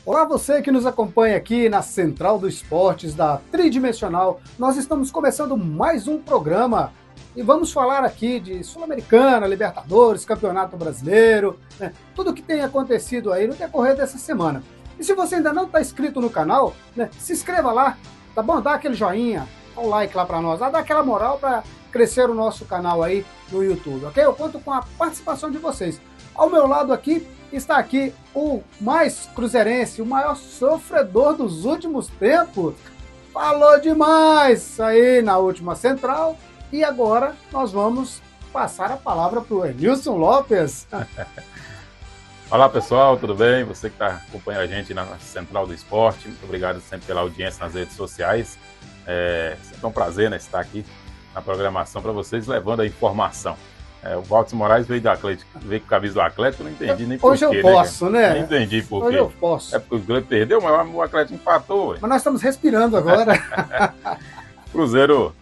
Olá, você que nos acompanha aqui na Central do Esportes da Tridimensional. Nós estamos começando mais um programa e vamos falar aqui de Sul-Americana, Libertadores, Campeonato Brasileiro, né? Tudo que tem acontecido aí no decorrer dessa semana. E se você ainda não está inscrito no canal, né, se inscreva lá, tá bom? Dá aquele joinha, dá um like lá para nós, dá aquela moral para crescer o nosso canal aí no YouTube, ok? Eu conto com a participação de vocês. Ao meu lado aqui está aqui o mais cruzeirense, o maior sofredor dos últimos tempos. Falou demais aí na última central e agora nós vamos passar a palavra para o Enilson Lopes. Olá pessoal, tudo bem? Você que está acompanhando a gente na Central do Esporte, muito obrigado sempre pela audiência nas redes sociais. É sempre um prazer, né, estar aqui na programação para vocês, levando a informação. O Valdes Moraes veio com a camisa do Atlético, eu não entendi nem por quê. Hoje eu posso, né? Não entendi por quê. Hoje eu posso. É porque o Cruzeiro perdeu, mas o Atlético empatou. Mas nós estamos respirando agora. O Cruzeiro,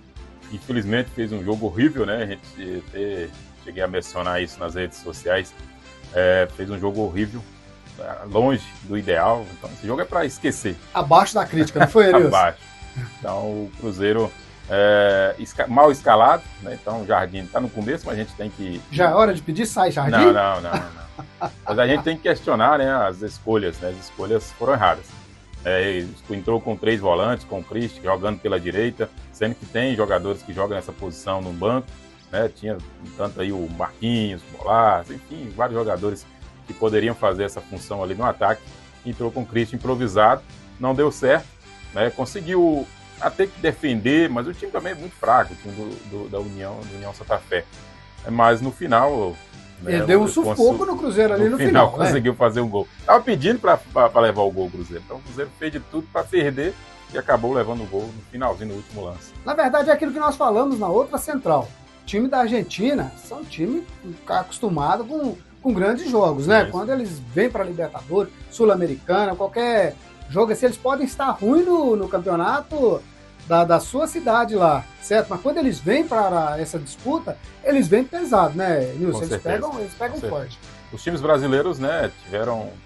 infelizmente, fez um jogo horrível, né? A gente cheguei a mencionar isso nas redes sociais. Fez um jogo horrível, longe do ideal. Então, esse jogo é para esquecer. Abaixo da crítica, não foi, Enilson? Abaixo. Então, o Cruzeiro mal escalado, né? Então o Jardim está no começo, mas a gente tem que... Já é hora de pedir, sai Jardim? Não. Mas a gente tem que questionar, né, as escolhas, né? As escolhas foram erradas. Entrou com 3 volantes, com o Christ jogando pela direita, sendo que tem jogadores que jogam nessa posição no banco, né? Tinha tanto aí o Marquinhos, o Bolas, enfim, vários jogadores que poderiam fazer essa função ali no ataque. Entrou com o Christ improvisado, não deu certo, né? Conseguiu até que defender, mas o time também é muito fraco, o time da União Santa Fé. Mas no final... Ele deu um sufoco no Cruzeiro ali no final. Conseguiu fazer um gol. Estava pedindo para levar o gol o Cruzeiro. Então o Cruzeiro fez de tudo para perder e acabou levando o gol no finalzinho, no último lance. Na verdade é aquilo que nós falamos na outra central. O time da Argentina são um time acostumado com grandes jogos, né? Isso. Quando eles vêm para a Libertadores, Sul-Americana, qualquer jogo assim, eles podem estar ruins no campeonato da sua cidade lá, certo? Mas quando eles vêm para essa disputa, eles vêm pesado, né, Nilson? Eles pegam forte. Os times brasileiros, né,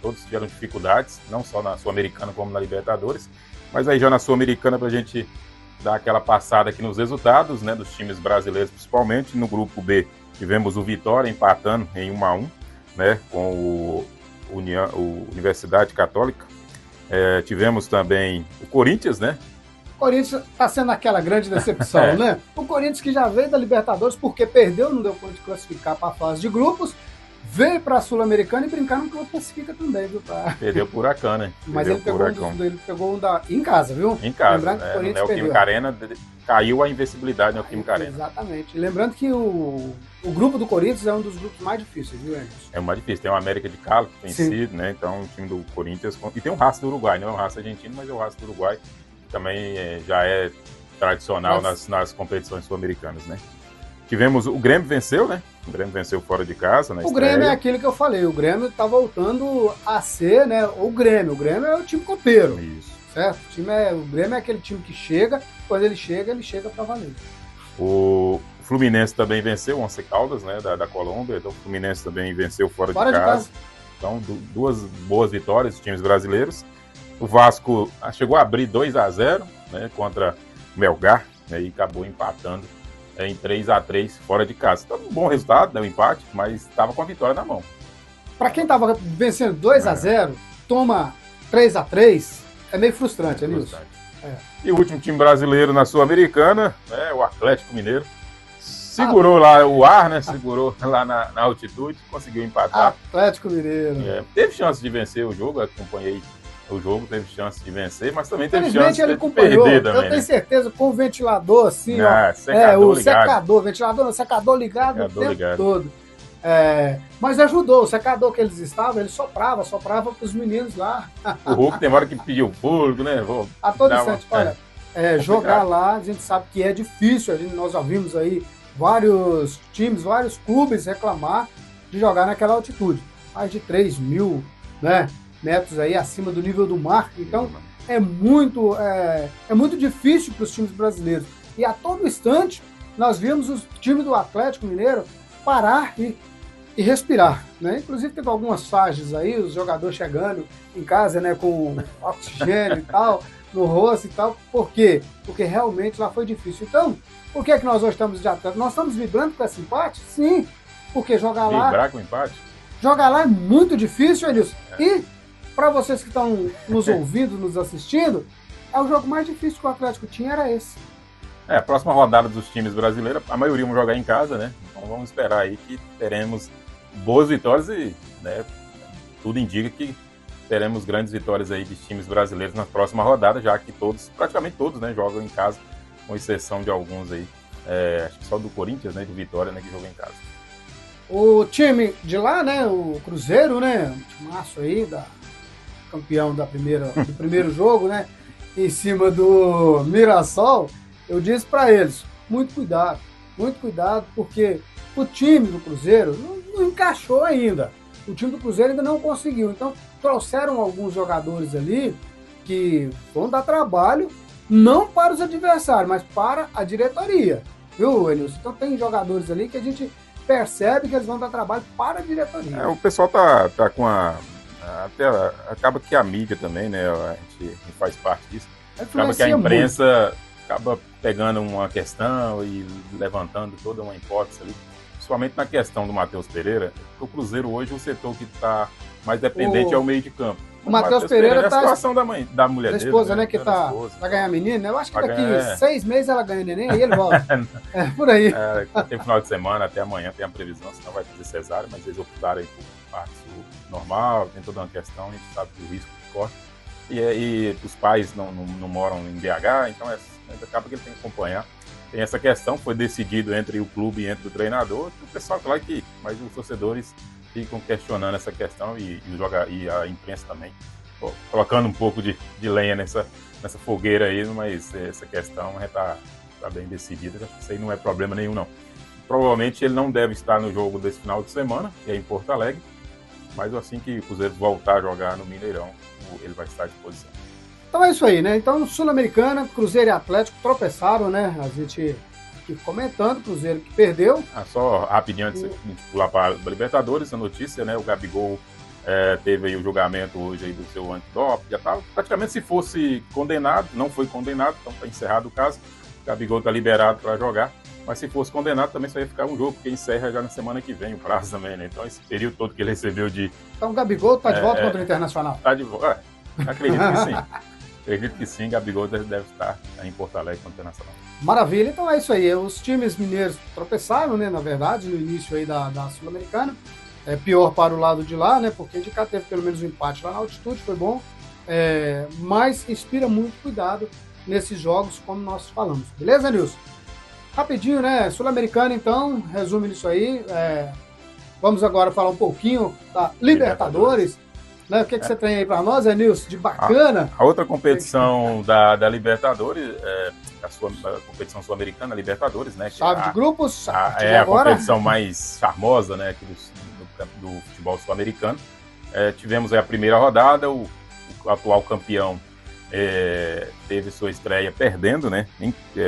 todos tiveram dificuldades, não só na Sul-Americana como na Libertadores, mas aí já na Sul-Americana, para a gente dar aquela passada aqui nos resultados, né, dos times brasileiros, principalmente no grupo B, tivemos o Vitória empatando em 1-1, né, com o Universidade Católica. Tivemos também o Corinthians, né? O Corinthians está sendo aquela grande decepção, né? O Corinthians que já veio da Libertadores porque perdeu, não deu conta de classificar para a fase de grupos, veio para a Sul-Americana e brincar no que classifica também, viu? Perdeu por Huracan, né? Mas ele pegou um em casa, viu? Em casa, lembrando que o Corinthians no Neoquímica Arena caiu a invencibilidade no Neoquímica Arena. Exatamente. Lembrando que o grupo do Corinthians é um dos grupos mais difíceis, viu, Emerson? É o mais difícil. Tem o América de Cali, que tem sido, né? Então o time do Corinthians... E tem o Racing do Uruguai, não é o Racing argentino, mas é o Racing do Uruguai. Também já é tradicional nas competições sul-americanas, né? Tivemos o Grêmio venceu, né? O Grêmio venceu fora de casa, né? O Grêmio é aquilo que eu falei, o Grêmio está voltando a ser, né? O Grêmio é o time copeiro. Isso. Certo? O Grêmio é aquele time que chega, quando ele chega para valer. O Fluminense também venceu o Once Caldas, né? Da Colômbia, então o Fluminense também venceu fora de casa. Então 2 boas vitórias dos times brasileiros. O Vasco chegou a abrir 2-0, né, contra o Melgar, né, e acabou empatando em 3-3 fora de casa. Então, um bom resultado, né, o empate, mas estava com a vitória na mão. Para quem estava vencendo 2-0, toma 3-3, é meio frustrante, Nilson. E o último time brasileiro na Sul-Americana, né, o Atlético Mineiro, segurou lá o ar, né, segurou lá na altitude, conseguiu empatar. Atlético Mineiro. Teve chance de vencer o jogo, acompanhei o jogo, teve chance de vencer, mas também teve chance de perder também. Eu tenho certeza, com o ventilador assim, secador ligado o tempo todo. Mas ajudou, o secador que eles estavam, ele soprava para os meninos lá. O Hulk tem hora que pediu o público, né? A todo instante, olha, jogar lá, a gente sabe que é difícil, nós já vimos aí vários times, vários clubes reclamar de jogar naquela altitude. Mais de 3.000, né? Metros aí acima do nível do mar, então é muito difícil para os times brasileiros. E a todo instante nós vimos o time do Atlético Mineiro parar e e respirar, né? Inclusive teve algumas fases aí, os jogadores chegando em casa, né, com oxigênio e tal, no rosto e tal. Por quê? Porque realmente lá foi difícil. Então, por que nós hoje estamos de atleta? Nós estamos vibrando com esse empate? Sim, porque Vibrar com o empate? Jogar lá é muito difícil, Elilson. E para vocês que estão nos ouvindo, nos assistindo, o jogo mais difícil que o Atlético tinha era esse. A próxima rodada dos times brasileiros, a maioria vão jogar em casa, né? Então vamos esperar aí que teremos boas vitórias e, né, tudo indica que teremos grandes vitórias aí de times brasileiros na próxima rodada, já que praticamente todos, né, jogam em casa, com exceção de alguns aí. Acho que só do Corinthians, né, de Vitória, né, que jogou em casa. O time de lá, né, o Cruzeiro, né, um timaço aí, campeão do primeiro jogo, né, em cima do Mirassol, eu disse para eles, muito cuidado, porque o time do Cruzeiro não encaixou ainda. O time do Cruzeiro ainda não conseguiu. Então, trouxeram alguns jogadores ali que vão dar trabalho, não para os adversários, mas para a diretoria. Viu, Enilson? Então, tem jogadores ali que a gente percebe que eles vão dar trabalho para a diretoria. O pessoal tá com até acaba que a mídia também, né? A gente faz parte disso. Acaba que a imprensa acaba pegando uma questão e levantando toda uma hipótese ali, principalmente na questão do Matheus Pereira. O Cruzeiro hoje, o setor que está mais dependente é o meio de campo. O Matheus Pereira tá... a situação da mulher dele, esposa, né? Que vai ganhar menina. Eu acho que daqui 6 meses ela ganha neném, aí ele volta. Por aí. Tem final de semana, até amanhã tem a previsão, senão vai fazer cesárea, mas eles optaram aí por parto normal, tem toda uma questão, a gente sabe do risco que corre. E os pais não moram em BH, então acaba que ele tem que acompanhar. Tem essa questão, foi decidido entre o clube e entre o treinador. O pessoal, claro que, mas os torcedores ficam questionando essa questão e a imprensa também, colocando um pouco de lenha nessa fogueira aí, mas essa questão está bem decidida, acho que isso aí não é problema nenhum, não. Provavelmente ele não deve estar no jogo desse final de semana, que é em Porto Alegre, mas assim que o Cruzeiro voltar a jogar no Mineirão, ele vai estar à disposição. Então é isso aí, né? Então, Sul-Americana, Cruzeiro e Atlético tropeçaram, né? A gente aqui comentando, Cruzeiro que perdeu. Só rapidinho antes de pular para a Libertadores, a notícia, né? O Gabigol teve aí o julgamento hoje aí do seu antidoping, já estava praticamente, se fosse condenado, não foi condenado, então está encerrado o caso. O Gabigol está liberado para jogar, mas se fosse condenado também só ia ficar um jogo, porque encerra já na semana que vem o prazo também, né? Então esse período todo que ele recebeu de... Então o Gabigol está de volta contra o Internacional? Está de volta, acredito que sim. Acredito que sim, Gabigol deve estar em Porto Alegre contra o Internacional. Maravilha, então é isso aí. Os times mineiros tropeçaram, né, na verdade, no início aí da Sul-Americana. É pior para o lado de lá, né, porque de cá teve pelo menos um empate lá na altitude, foi bom. Mas inspira muito cuidado nesses jogos, como nós falamos. Beleza, Nilson? Rapidinho, né, Sul-Americana, então, resume isso aí. Vamos agora falar um pouquinho da Libertadores. Né? O que você tem aí para nós, Nilson, de bacana? A outra competição da Libertadores, a competição sul-americana, Libertadores, né? Chave de grupos. A competição mais charmosa, né, aqui do futebol sul-americano. Tivemos aí a primeira rodada, o atual campeão teve sua estreia perdendo, né?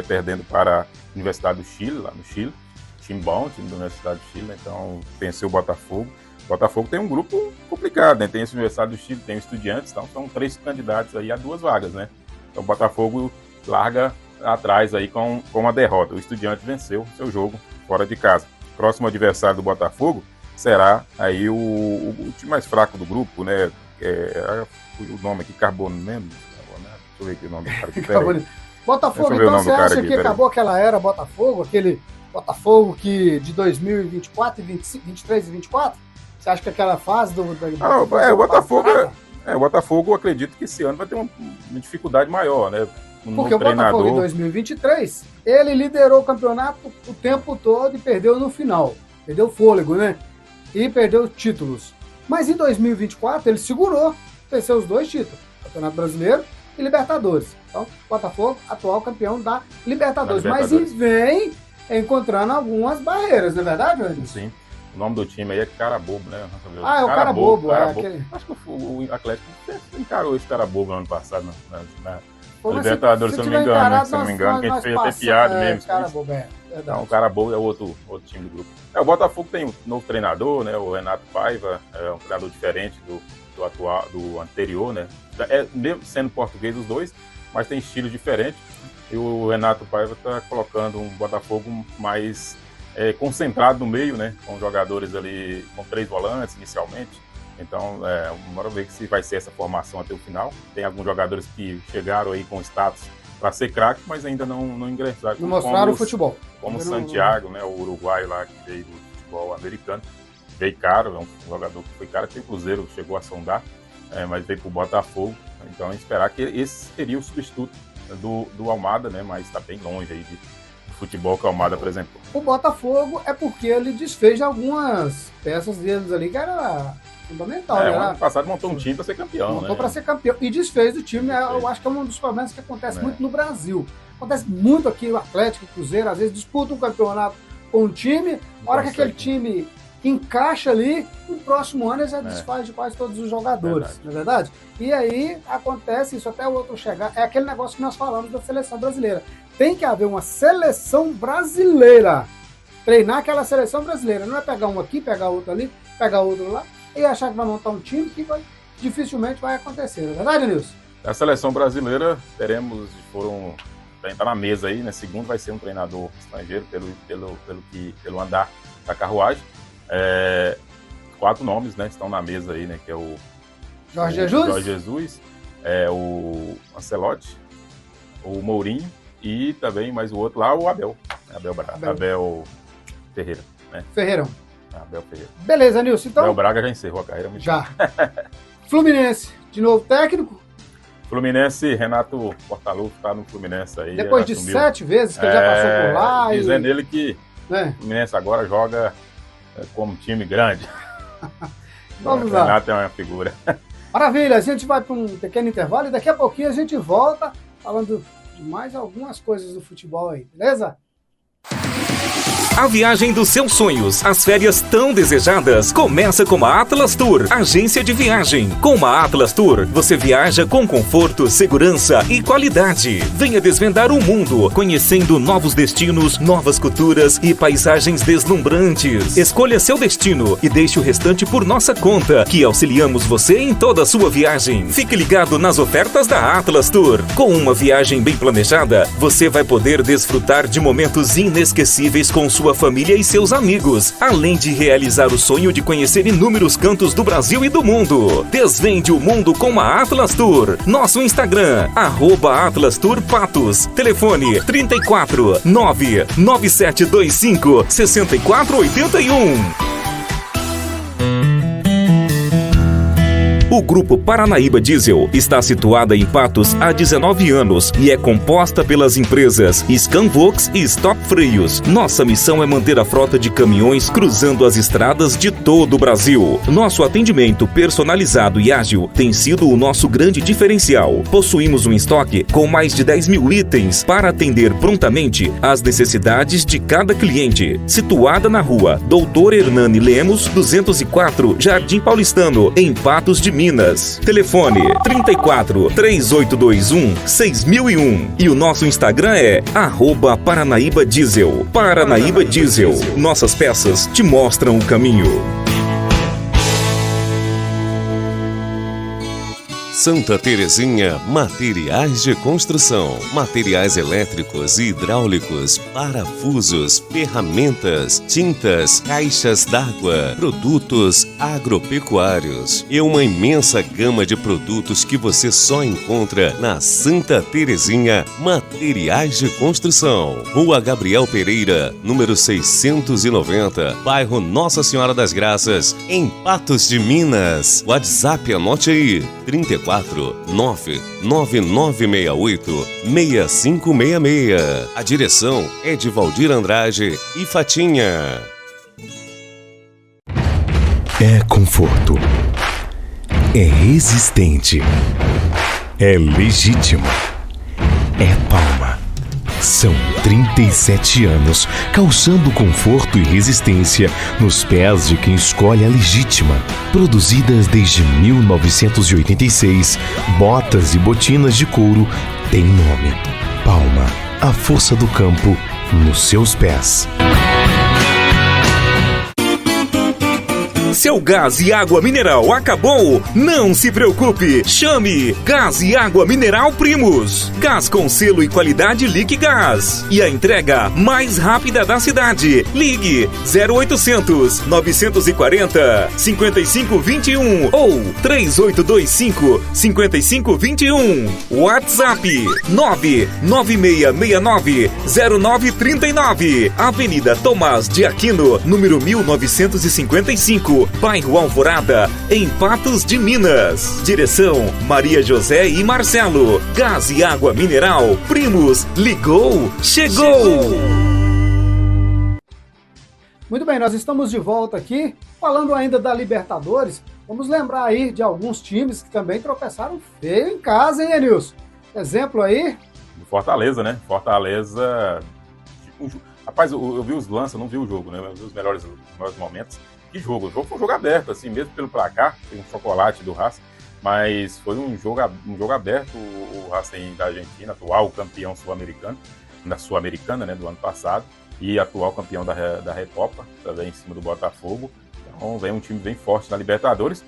Perdendo para a Universidade do Chile, lá no Chile. Time bom, time da Universidade do Chile, então venceu o Botafogo. O Botafogo tem um grupo complicado, né? Tem esse Universidade do Chile, tem o Estudiantes, então são 3 candidatos aí a 2 vagas, né? Então o Botafogo larga atrás aí com a derrota. O Estudiantes venceu seu jogo fora de casa. Próximo adversário do Botafogo será aí o time mais fraco do grupo, né? O nome aqui, Carbono mesmo. Deixa eu ver aqui o nome do cara aqui. Botafogo, então você acha que acabou aquela era Botafogo, aquele Botafogo que de 2024, 23 e 24? Você acha que aquela fase do o Botafogo, acredito que esse ano vai ter uma dificuldade maior, né? Porque o Botafogo em 2023, ele liderou o campeonato o tempo todo e perdeu no final. Perdeu fôlego, né? E perdeu títulos. Mas em 2024 ele segurou, venceu os 2 títulos, Campeonato Brasileiro e Libertadores. Então, Botafogo, atual campeão da Libertadores. Mas vem encontrando algumas barreiras, não é verdade, Anderson? Sim. O nome do time aí é Carabobo, né? É o Carabobo. Aquele... Acho que o Atlético encarou esse Carabobo ano passado na Libertadores, se eu não me engano. Se eu não me engano, que a gente fez até piada mesmo. Carabobo, então, o Carabobo é outro time do grupo. O Botafogo tem um novo treinador, né? O Renato Paiva, é um treinador diferente do anterior, né? Mesmo sendo português os dois, mas tem estilos diferentes. E o Renato Paiva está colocando um Botafogo mais concentrado no meio, né? Com jogadores ali, com 3 volantes inicialmente. Então, vamos ver se vai ser essa formação até o final. Tem alguns jogadores que chegaram aí com status para ser craque, mas ainda não ingressaram. Não mostraram o futebol. Como o Santiago, né? O uruguaio lá que veio do futebol americano. Veio caro, é um jogador que foi caro, que o Cruzeiro chegou a sondar, mas veio para o Botafogo. Então, esperar que esse seria o substituto do Almada, né? Mas está bem longe aí do futebol que o Almada apresentou. O Botafogo é porque ele desfez algumas peças deles ali que era fundamental. O ano passado montou um time para ser campeão. Montou para ser campeão e desfez o time. Eu acho que é um dos problemas que acontece muito no Brasil. Acontece muito aqui, o Atlético, o Cruzeiro, às vezes disputa um campeonato com um time, a hora que aquele time encaixa ali, no próximo ano ele já desfaz de quase todos os jogadores, não é verdade? E aí acontece isso até o outro chegar. É aquele negócio que nós falamos da seleção brasileira. Tem que haver uma seleção brasileira. Treinar aquela seleção brasileira. Não é pegar um aqui, pegar outro ali, pegar outro lá e achar que vai montar um time que dificilmente vai acontecer, não é verdade, Nilson? A seleção brasileira tá na mesa aí, né? Segundo vai ser um treinador estrangeiro pelo andar da carruagem. 4 nomes, né, estão na mesa aí, né, que é o Jorge Jesus, o Ancelotti, o Mourinho e também mais o outro lá, o Abel Ferreira, né? Abel Ferreira. Beleza, Nilson, então... Abel Braga já encerrou a carreira. Já. Fluminense, de novo técnico? Fluminense, Renato Portaluppi está no Fluminense aí. Depois de 7 vezes que ele já passou por lá. Dizendo ele que o Fluminense agora joga como time grande. Vamos lá. O Renato é uma figura. Maravilha, a gente vai para um pequeno intervalo e daqui a pouquinho a gente volta falando de mais algumas coisas do futebol aí, beleza? A viagem dos seus sonhos, as férias tão desejadas, começa com a Atlas Tour, agência de viagem. Com a Atlas Tour, você viaja com conforto, segurança e qualidade. Venha desvendar o mundo, conhecendo novos destinos, novas culturas e paisagens deslumbrantes. Escolha seu destino e deixe o restante por nossa conta, que auxiliamos você em toda a sua viagem. Fique ligado nas ofertas da Atlas Tour. Com uma viagem bem planejada, você vai poder desfrutar de momentos inesquecíveis com sua família e seus amigos, além de realizar o sonho de conhecer inúmeros cantos do Brasil e do mundo. Desvende o mundo com a Atlas Tour. Nosso Instagram, @Atlas Tour Patos. Telefone 34 99725 6481. O Grupo Paranaíba Diesel está situada em Patos há 19 anos e é composta pelas empresas Scanvox e Stop Freios. Nossa missão é manter a frota de caminhões cruzando as estradas de todo o Brasil. Nosso atendimento personalizado e ágil tem sido o nosso grande diferencial. Possuímos um estoque com mais de 10 mil itens para atender prontamente às necessidades de cada cliente. Situada na rua Doutor Hernani Lemos, 204, Jardim Paulistano, em Patos de Minas. Telefone 34 3821 6001 e o nosso Instagram é @Paranaíba Diesel. Paranaíba Diesel. Nossas peças te mostram o caminho. Santa Terezinha Materiais de Construção. Materiais elétricos e hidráulicos, parafusos, ferramentas, tintas, caixas d'água, produtos agropecuários e uma imensa gama de produtos que você só encontra na Santa Terezinha Materiais de Construção. Rua Gabriel Pereira, número 690, bairro Nossa Senhora das Graças, em Patos de Minas. WhatsApp, anote aí, 34 99968 6566. A direção é de Valdir Andrade e Fatinha. É conforto. É resistente. É legítimo. É Palma. São 37 anos, causando conforto e resistência nos pés de quem escolhe a legítima. Produzidas desde 1986, botas e botinas de couro têm nome. Palma, a força do campo nos seus pés. Seu gás e água mineral acabou? Não se preocupe! Chame Gás e Água Mineral Primus. Gás com selo e qualidade Liquigás. E a entrega mais rápida da cidade. Ligue 0800 940 5521 ou 3825 5521. WhatsApp 99669 0939. Avenida Tomás de Aquino, número 1955. Bairro Alvorada, em Patos de Minas. Direção Maria José e Marcelo. Gás e água mineral Primus. Ligou, chegou! Muito bem, nós estamos de volta aqui, falando ainda da Libertadores. Vamos lembrar aí de alguns times que também tropeçaram feio em casa, hein, Enilson? Exemplo aí? Do Fortaleza, né? Fortaleza... Rapaz, eu vi os lances, não vi o jogo, né? Eu vi os melhores momentos. Que jogo? O jogo foi um jogo aberto, assim, mesmo pelo placar, tem um chocolate do Racing, mas foi um jogo aberto. O Racing da Argentina, atual campeão sul-americano, da Sul-Americana, né, do ano passado, e atual campeão da Recopa, também em cima do Botafogo. Então vem um time bem forte na Libertadores.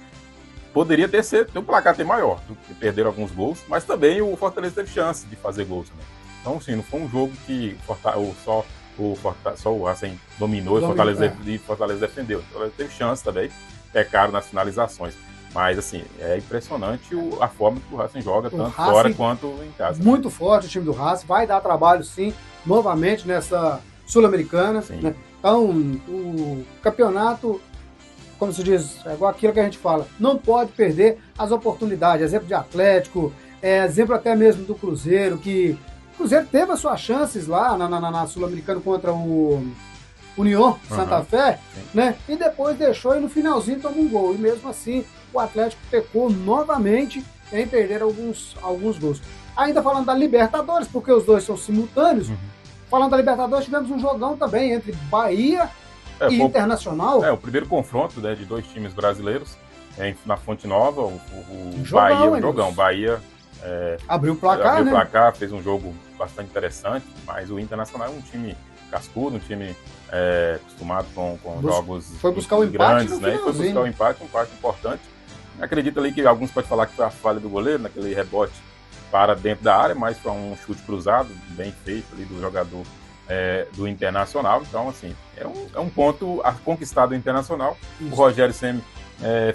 Poderia ter um placar até maior, perderam alguns gols, mas também o Fortaleza teve chance de fazer gols também. Então, assim, não foi um jogo que só o Racing dominou e Fortaleza defendeu. Então, teve chance também, pecaram nas finalizações. Mas, assim, é impressionante a forma que o Racing joga, tanto fora quanto em casa. Muito forte o time do Racing, vai dar trabalho, sim, novamente nessa Sul-Americana. Né? Então, o campeonato, como se diz, é igual aquilo que a gente fala, não pode perder as oportunidades. Exemplo de Atlético, exemplo até mesmo do Cruzeiro, que o Cruzeiro teve as suas chances lá na Sul-Americana contra o União Santa Fé, né? E depois deixou e no finalzinho tomou um gol. E mesmo assim, o Atlético pecou novamente em perder alguns gols. Ainda falando da Libertadores, porque os dois são simultâneos, falando da Libertadores, tivemos um jogão também entre Bahia e Internacional. O primeiro confronto, né, de dois times brasileiros na Fonte Nova, o Bahia abriu o placar, abriu o placar, fez um jogo bastante interessante, mas o Internacional é um time cascudo, um time acostumado com jogos foi buscar o grandes, empate, né? Foi buscar o empate, um empate importante. Acredito ali que alguns podem falar que foi a falha do goleiro, naquele rebote para dentro da área, mas foi um chute cruzado, bem feito ali do jogador do Internacional. Então, assim, é um ponto a conquistar do Internacional. Isso. O Rogério Ceni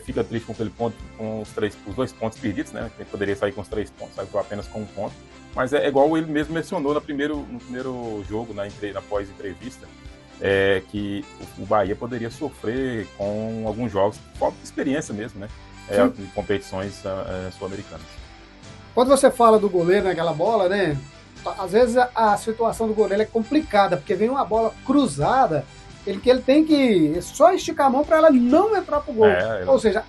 fica triste com aquele ponto, com os 2 pontos perdidos, né? Ele poderia sair com os 3 pontos, saiu apenas com 1 ponto. Mas é igual ele mesmo mencionou no primeiro jogo, na pós-entrevista, que o Bahia poderia sofrer com alguns jogos, falta de experiência mesmo, né? Em competições sul-americanas. Quando você fala do goleiro naquela bola, né? Às vezes a situação do goleiro é complicada, porque vem uma bola cruzada, ele tem que só esticar a mão para ela não entrar pro gol. Ou seja,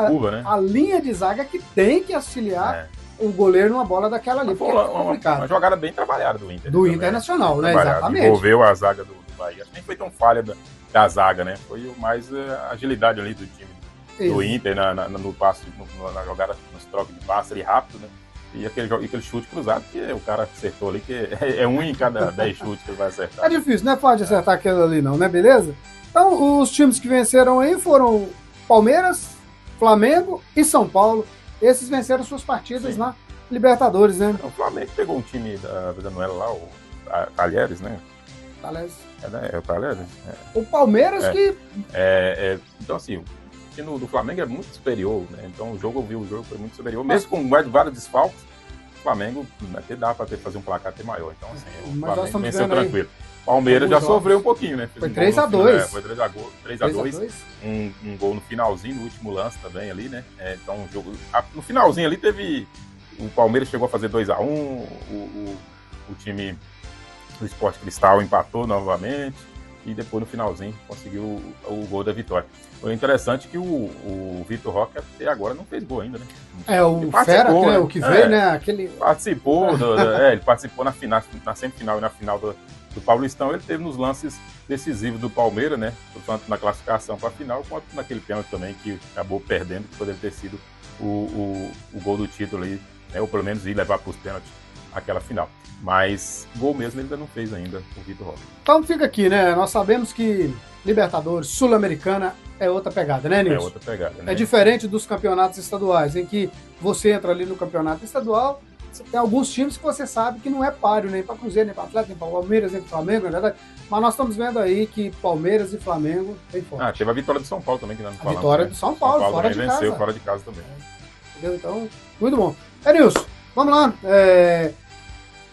curva, né? A linha de zaga que tem que auxiliar o goleiro numa bola daquela ali. Uma jogada bem trabalhada do Inter. Do Internacional, né? Exatamente. Envolveu a zaga do Bahia. Acho que nem foi tão falha da zaga, né? Foi mais agilidade ali do time do Inter no passe, na jogada, nos trocos de passe ali rápido, né? E aquele chute cruzado que o cara acertou ali, que é 1 em cada 10 chutes que ele vai acertar. É difícil, não é fácil de acertar aquilo ali não, né? Beleza? Então, os times que venceram aí foram Palmeiras, Flamengo e São Paulo. Esses venceram suas partidas na Libertadores, né? O Flamengo pegou um time da Venezuela lá, o Talheres, né? Talheres. É o Talheres? O Palmeiras que... Então, assim, o time do Flamengo é muito superior, né? Então, o jogo foi muito superior. Mesmo com vários desfalques, o Flamengo até dá para fazer um placar até maior. Então, assim, o Flamengo venceu tranquilo. Palmeiras já sofreu um pouquinho, né? Foi 3-2. Foi 3-2. Um gol no finalzinho, no último lance também ali, né? Então, o jogo... No finalzinho ali teve... O Palmeiras chegou a fazer 2-1, o time do Sport Cristal empatou novamente. e depois no finalzinho conseguiu o gol da vitória. Foi interessante que o Vitor Roque até agora não fez gol ainda, né? O Fera, né? O que veio, né? Aquele... Participou, ele participou na semifinal e na final do Paulistão. Ele teve nos lances decisivos do Palmeiras, né? Tanto na classificação para a final, quanto naquele pênalti também que acabou perdendo, que poderia ter sido o gol do título aí, né? Ou pelo menos ir levar para os pênaltis aquela final. Mas gol mesmo ele ainda não fez ainda, o Vitor Roque. Então fica aqui, né? Nós sabemos que Libertadores, Sul-Americana é outra pegada, né, Nilson? É outra pegada, né? É diferente dos campeonatos estaduais, em que você entra ali no campeonato estadual, você tem alguns times que você sabe que não é páreo, nem para Cruzeiro, nem para Atlético, nem para Palmeiras, nem para Flamengo, na verdade. Mas nós estamos vendo aí que Palmeiras e Flamengo tem forte. Teve a vitória do São Paulo também, que nós não falamos. A vitória né? do São Paulo fora de venceu casa. Fora de casa também. Entendeu? Então, muito bom. Nilson, vamos lá.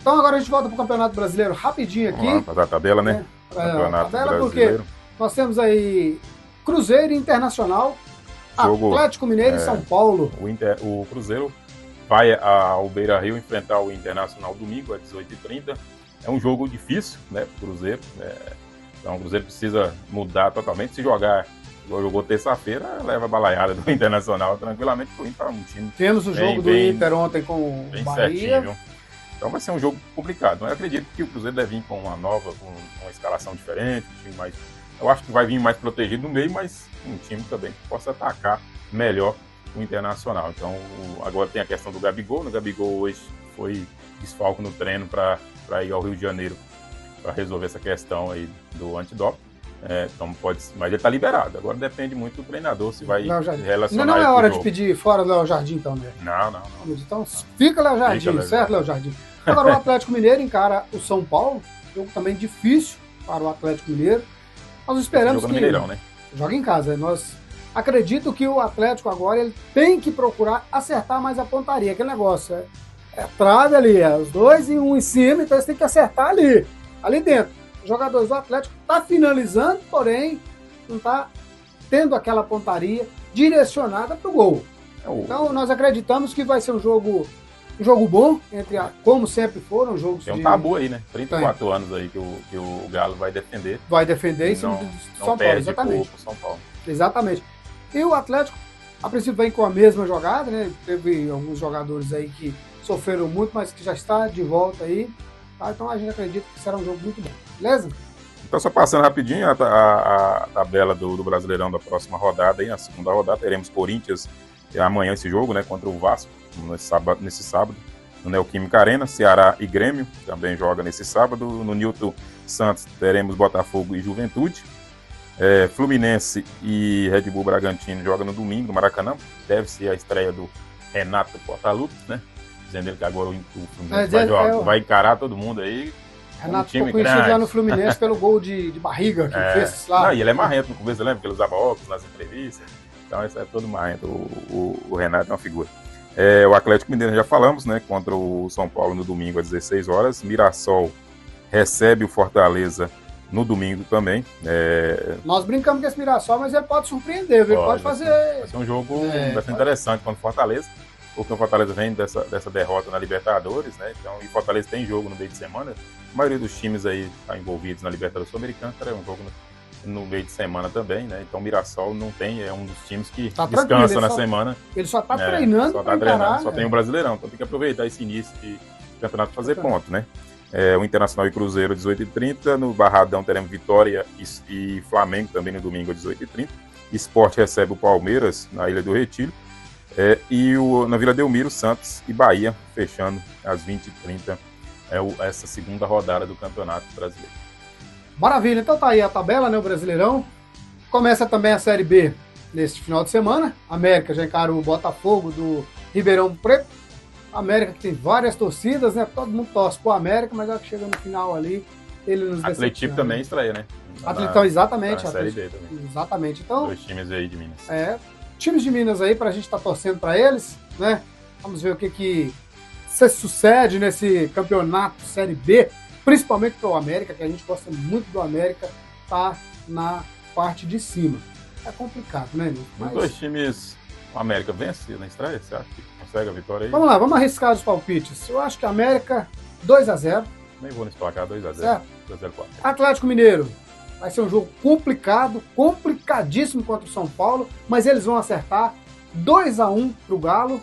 Então agora a gente volta para o Campeonato Brasileiro rapidinho aqui. Vamos lá, fazer a tabela, né? Campeonato Brasileiro. Porque nós temos aí Cruzeiro Internacional, Jogo, Atlético Mineiro e São Paulo. O Cruzeiro vai ao Beira-Rio enfrentar o Internacional domingo, às 18h30. É um jogo difícil, né, para o Cruzeiro. Então o Cruzeiro precisa mudar totalmente. Se jogou terça-feira, leva a balaiada do Internacional tranquilamente, porque o Inter é um time. Temos o jogo do Inter ontem com o Bahia. Certinho, viu? Então vai ser um jogo complicado. Eu acredito que o Cruzeiro deve vir com uma escalação diferente, um time mais. Eu acho que vai vir mais protegido no meio, mas um time também que possa atacar melhor o Internacional. Então agora tem a questão do Gabigol. O Gabigol hoje foi desfalque no treino para ir ao Rio de Janeiro para resolver essa questão aí do antidoping. Então mas ele está liberado. Agora depende muito do treinador se vai relacionar. Não é hora de pedir fora do Léo Jardim, então, né? Não. Então fica Léo Jardim, certo, Léo Jardim? Agora o Atlético Mineiro encara o São Paulo, jogo também difícil para o Atlético Mineiro. Nós esperamos que Mineirão, né? Joga em casa. Nós acredito que o Atlético agora ele tem que procurar acertar mais a pontaria, aquele negócio. Trave ali, os dois e um em cima, então eles têm que acertar ali dentro. Os jogadores do Atlético tá finalizando, porém não tá tendo aquela pontaria direcionada para o gol. Então nós acreditamos que vai ser um jogo bom, como sempre foram jogos. Tem um tabu aí, né? 34 anos aí que o Galo vai defender. Vai defender em cima do São Paulo, exatamente. São Paulo. Exatamente. E o Atlético, a princípio, vem com a mesma jogada, né? Teve alguns jogadores aí que sofreram muito, mas que já está de volta aí. Tá? Então a gente acredita que será um jogo muito bom. Beleza? Então, só passando rapidinho a tabela do Brasileirão da próxima rodada. Aí, na segunda rodada, teremos Corinthians amanhã esse jogo, né? Contra o Vasco, nesse sábado, no Neoquímica Arena. Ceará e Grêmio também joga nesse sábado. No Newton Santos teremos Botafogo e Juventude. Fluminense e Red Bull Bragantino jogam no domingo, no Maracanã. Deve ser a estreia do Renato Portaluppi, né? Dizendo ele que agora o Fluminense vai encarar todo mundo aí. Renato ficou conhecido já no Fluminense pelo gol de barriga que fez lá. Não, e ele é marrento no começo, lembra? Porque ele usava óculos nas entrevistas. Então, isso é todo marrento. O Renato é uma figura. O Atlético Mineiro já falamos, né? Contra o São Paulo no domingo às 16 horas. Mirassol recebe o Fortaleza no domingo também. Nós brincamos com esse Mirassol, mas ele pode surpreender, viu? Ele pode fazer. Vai ser um jogo bastante interessante contra o Fortaleza. Porque o Fortaleza vem dessa derrota na Libertadores, né? Então, e o Fortaleza tem jogo no meio de semana. A maioria dos times aí está envolvidos na Libertadores Sul-Americana, é um jogo no meio de semana também, né? Então o Mirassol não tem, é um dos times que descansa na semana. Ele só está treinando para encarar. Só tem o Brasileirão, então tem que aproveitar esse início de campeonato para fazer ponto, né? O Internacional e Cruzeiro, 18h30. No Barradão teremos Vitória e Flamengo também no domingo, às 18h30. Sport recebe o Palmeiras na Ilha do Retiro. Na Vila Belmiro, Santos e Bahia, fechando às 20h30 essa segunda rodada do Campeonato Brasileiro. Maravilha, então tá aí a tabela, né, o Brasileirão. Começa também a Série B neste final de semana. América já encara o Botafogo do Ribeirão Preto. América que tem várias torcidas, né? Todo mundo torce pro América, mas que chega no final ali, ele nos decepciona. Atlético também estreia, né? Atlético, exatamente. Na Série B também. Exatamente. Então, 2 times aí de Minas. Times de Minas aí pra gente estar torcendo pra eles, né? Vamos ver o que se sucede nesse campeonato Série B, principalmente pro América, que a gente gosta muito do América, tá na parte de cima. É complicado, né, Nilson? Os 2 times, o América vence na estreia? Você acha que consegue a vitória aí? Vamos lá, vamos arriscar os palpites. Eu acho que a América 2-0. Nem vou nesse placar, 2-0. Certo. 2-0-4. Atlético Mineiro Vai ser um jogo complicado, complicadíssimo contra o São Paulo, mas eles vão acertar 2-1 pro Galo.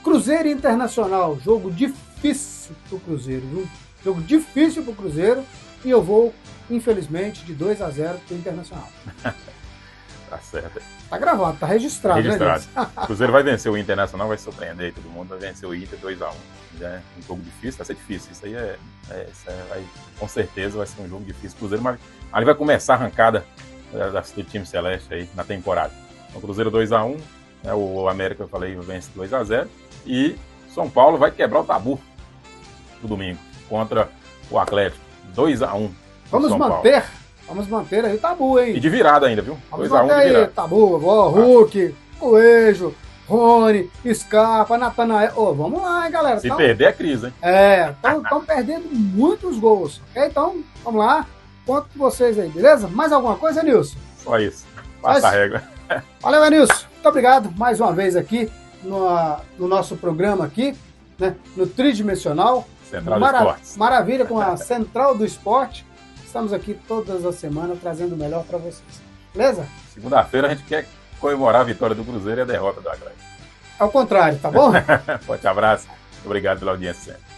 Cruzeiro e Internacional, jogo difícil pro Cruzeiro, viu? Jogo difícil pro Cruzeiro, e eu vou, infelizmente, de 2-0 pro Internacional. Tá certo. Tá gravado, tá registrado, Registrado. Né, o Cruzeiro vai vencer o Internacional, vai surpreender todo mundo, vai vencer o Inter 2-1. É um jogo difícil, vai ser difícil. Isso aí com certeza vai ser um jogo difícil. O Cruzeiro, mas ali vai começar a arrancada do time celeste aí na temporada. O Cruzeiro 2-1, né, o América, eu falei, vence 2-0. E São Paulo vai quebrar o tabu no domingo contra o Atlético. 2-1. Vamos manter aí o tabu, hein? E de virada ainda, viu? 2-1 de virada. Tabu, Hulk, Coelho, Rony, Scarpa, Natanael. Vamos lá, hein, galera. Se perder é crise, hein? Estão perdendo muitos gols. Ok? Então, vamos lá. Conto com vocês aí, beleza? Mais alguma coisa, Nilson? Só isso. Passa a régua. Valeu, Nilson. Muito obrigado mais uma vez aqui no nosso programa aqui, né? No Tridimensional. Central do Esportes. Maravilha com a Central do Esporte. Estamos aqui todas as semanas trazendo o melhor para vocês. Beleza? Segunda-feira a gente quer comemorar a vitória do Cruzeiro e a derrota do Atlético. Ao contrário, tá bom? Forte abraço. Obrigado pela audiência sempre.